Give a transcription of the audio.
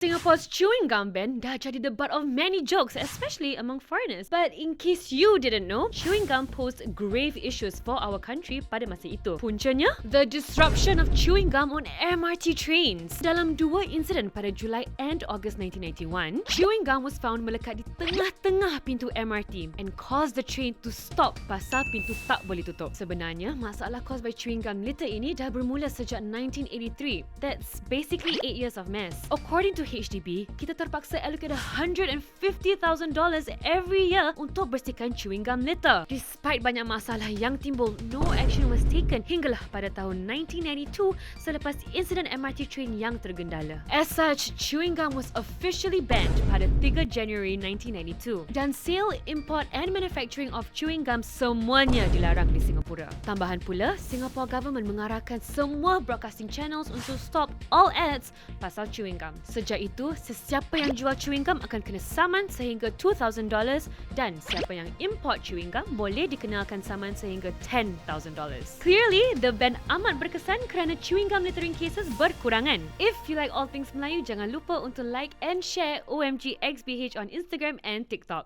Singapore's chewing gum ban dah jadi the butt of many jokes, especially among foreigners. But in case you didn't know, chewing gum posed grave issues for our country pada masa itu. Puncanya, the disruption of chewing gum on MRT trains. Dalam dua insiden pada Julai and August 1991, chewing gum was found melekat di tengah-tengah pintu MRT and caused the train to stop pasal pintu tak boleh tutup. Sebenarnya, masalah caused by chewing gum litter ini dah bermula sejak 1983. That's basically 8 years of mess. According to HDB, kita terpaksa allocate $150,000 every year untuk bersihkan chewing gum litter. Despite banyak masalah yang timbul, no action was taken hinggalah pada tahun 1992 selepas insiden MRT train yang tergendala. As such, chewing gum was officially banned pada 3 January 1992 dan sale, import and manufacturing of chewing gum semuanya dilarang di Singapura. Tambahan pula, Singapore government mengarahkan semua broadcasting channels untuk stop all ads pasal chewing gum. Sejak itu, sesiapa yang jual chewing gum akan kena saman sehingga $2,000 dan siapa yang import chewing gum boleh dikenakan saman sehingga $10,000. Clearly, the ban amat berkesan kerana chewing gum littering cases berkurangan. If you like all things Melayu, jangan lupa untuk like and share OMG XBH on Instagram and TikTok.